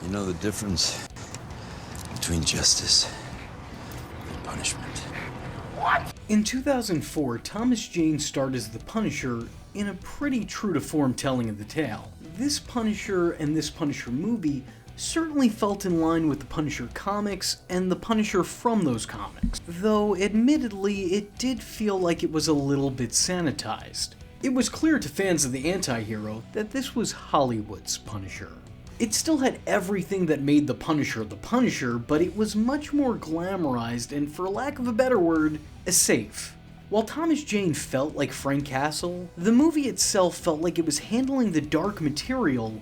You know the difference between justice and punishment. In 2004, Thomas Jane starred as the Punisher in a pretty true-to-form telling of the tale. This Punisher and this Punisher movie certainly felt in line with the Punisher comics and the Punisher from those comics, though admittedly it did feel like it was a little bit sanitized. It was clear to fans of the anti-hero that this was Hollywood's Punisher. It still had everything that made the Punisher, but it was much more glamorized and, for lack of a better word, safe. While Thomas Jane felt like Frank Castle, the movie itself felt like it was handling the dark material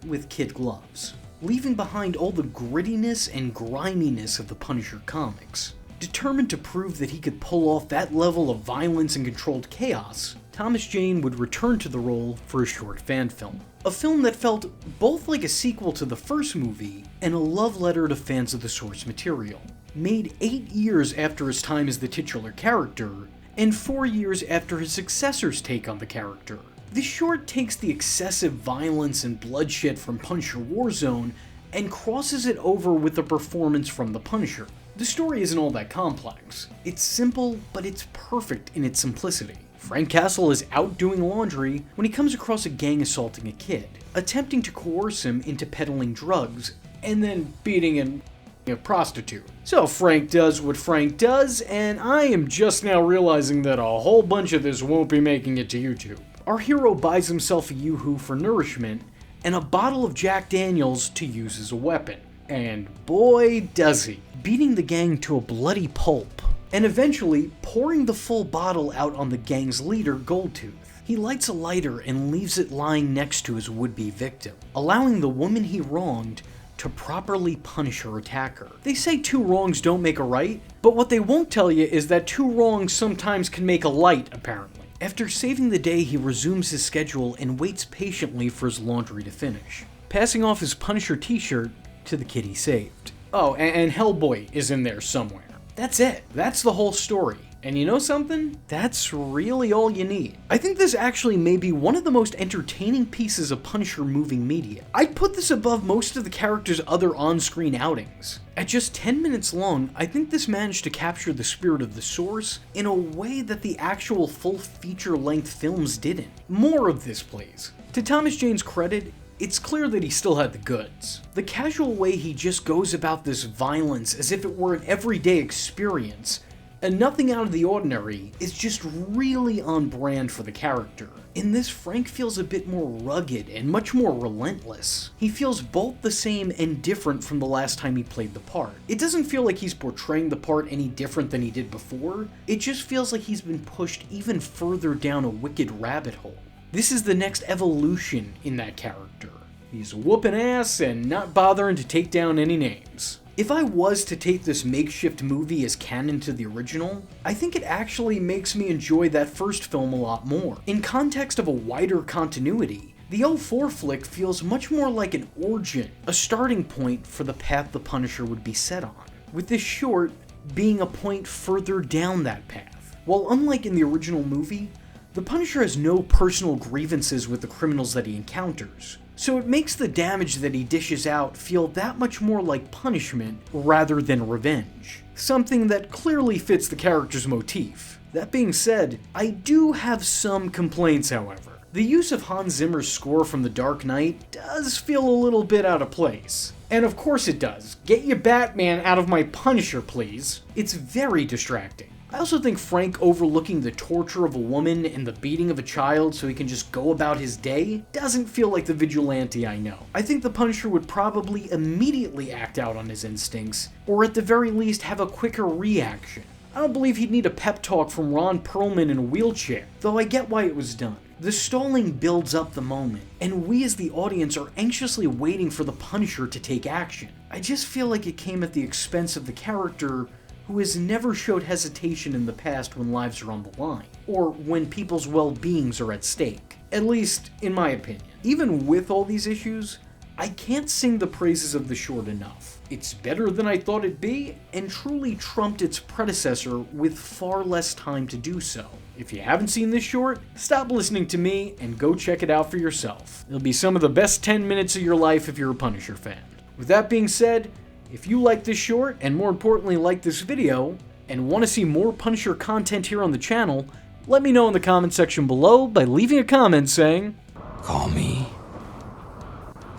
with kid gloves, leaving behind all the grittiness and griminess of the Punisher comics. Determined to prove that he could pull off that level of violence and controlled chaos, Thomas Jane would return to the role for a short fan film. A film that felt both like a sequel to the first movie and a love letter to fans of the source material. Made 8 years after his time as the titular character, and 4 years after his successor's take on the character. This short takes the excessive violence and bloodshed from Punisher Warzone and crosses it over with a performance from the Punisher. The story isn't all that complex. It's simple, but it's perfect in its simplicity. Frank Castle is out doing laundry when he comes across a gang assaulting a kid, attempting to coerce him into peddling drugs, and then beating a prostitute. So Frank does what Frank does, and I am just now realizing that a whole bunch of this won't be making it to YouTube. Our hero buys himself a Yoo-Hoo for nourishment, and a bottle of Jack Daniels to use as a weapon. And boy does he, beating the gang to a bloody pulp, and eventually pouring the full bottle out on the gang's leader, Goldtooth. He lights a lighter and leaves it lying next to his would-be victim, allowing the woman he wronged to properly punish her attacker. They say 2 wrongs don't make a right, but what they won't tell you is that 2 wrongs sometimes can make a light, apparently. After saving the day, he resumes his schedule and waits patiently for his laundry to finish, passing off his Punisher t-shirt to the kid he saved. Oh, and Hellboy is in there somewhere. That's it. That's the whole story. And you know something? That's really all you need. I think this actually may be one of the most entertaining pieces of Punisher movie media. I'd put this above most of the character's other on-screen outings. At just 10 minutes long, I think this managed to capture the spirit of the source in a way that the actual full feature-length films didn't. More of this, please. To Thomas Jane's credit, it's clear that he still had the goods. The casual way he just goes about this violence as if it were an everyday experience, and nothing out of the ordinary, is just really on brand for the character. In this, Frank feels a bit more rugged and much more relentless. He feels both the same and different from the last time he played the part. It doesn't feel like he's portraying the part any different than he did before, it just feels like he's been pushed even further down a wicked rabbit hole. This is the next evolution in that character. He's whooping ass and not bothering to take down any names. If I was to take this makeshift movie as canon to the original, I think it actually makes me enjoy that first film a lot more. In context of a wider continuity, the 04 flick feels much more like an origin, a starting point for the path the Punisher would be set on, with this short being a point further down that path. While unlike in the original movie, the Punisher has no personal grievances with the criminals that he encounters, so it makes the damage that he dishes out feel that much more like punishment rather than revenge. Something that clearly fits the character's motif. That being said, I do have some complaints, however. The use of Hans Zimmer's score from The Dark Knight does feel a little bit out of place. And of course it does. Get your Batman out of my Punisher, please. It's very distracting. I also think Frank overlooking the torture of a woman and the beating of a child so he can just go about his day doesn't feel like the vigilante I know. I think the Punisher would probably immediately act out on his instincts, or at the very least have a quicker reaction. I don't believe he'd need a pep talk from Ron Perlman in a wheelchair, though I get why it was done. The stalling builds up the moment, and we as the audience are anxiously waiting for the Punisher to take action. I just feel like it came at the expense of the character who has never showed hesitation in the past when lives are on the line, or when people's well-beings are at stake. At least, in my opinion. Even with all these issues, I can't sing the praises of the short enough. It's better than I thought it'd be, and truly trumped its predecessor with far less time to do so. If you haven't seen this short, stop listening to me and go check it out for yourself. It'll be some of the best 10 minutes of your life if you're a Punisher fan. With that being said, if you like this short, and more importantly like this video, and want to see more Punisher content here on the channel, let me know in the comment section below by leaving a comment saying, Call me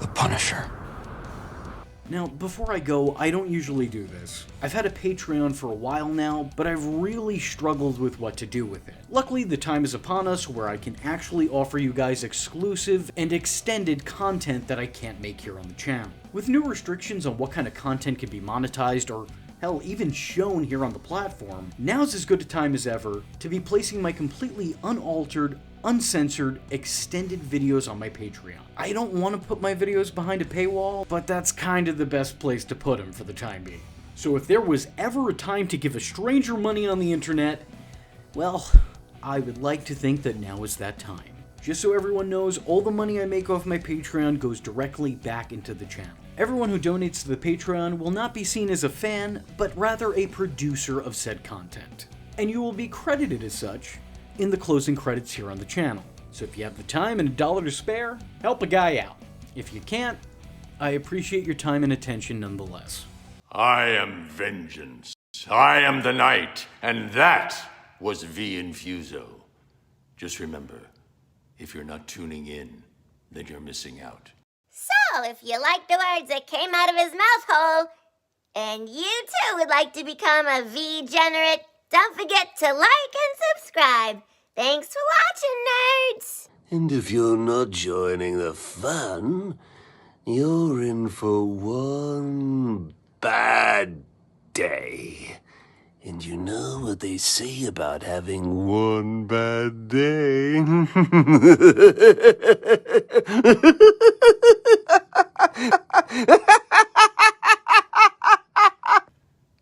the Punisher. Now, before I go, I don't usually do this. I've had a Patreon for a while now, but I've really struggled with what to do with it. Luckily, the time is upon us where I can actually offer you guys exclusive and extended content that I can't make here on the channel. With new restrictions on what kind of content can be monetized or hell, even shown here on the platform, now's as good a time as ever to be placing my completely unaltered, uncensored, extended videos on my Patreon. I don't want to put my videos behind a paywall, but that's kind of the best place to put them for the time being. So if there was ever a time to give a stranger money on the internet, well, I would like to think that now is that time. Just so everyone knows, all the money I make off my Patreon goes directly back into the channel. Everyone who donates to the Patreon will not be seen as a fan, but rather a producer of said content. And you will be credited as such in the closing credits here on the channel. So if you have the time and $1 to spare, help a guy out. If you can't, I appreciate your time and attention nonetheless. I am vengeance. I am the night, and that was V Infuso. Just remember, if you're not tuning in, then you're missing out. So, if you like the words that came out of his mouth hole, and you too would like to become a V-generate, don't forget to like and subscribe. Thanks for watching, nerds! And if you're not joining the fun, you're in for one bad day. And you know what they say about having one bad day?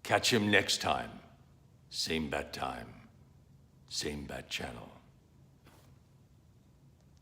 Catch him next time. Same bat time. Same bat channel.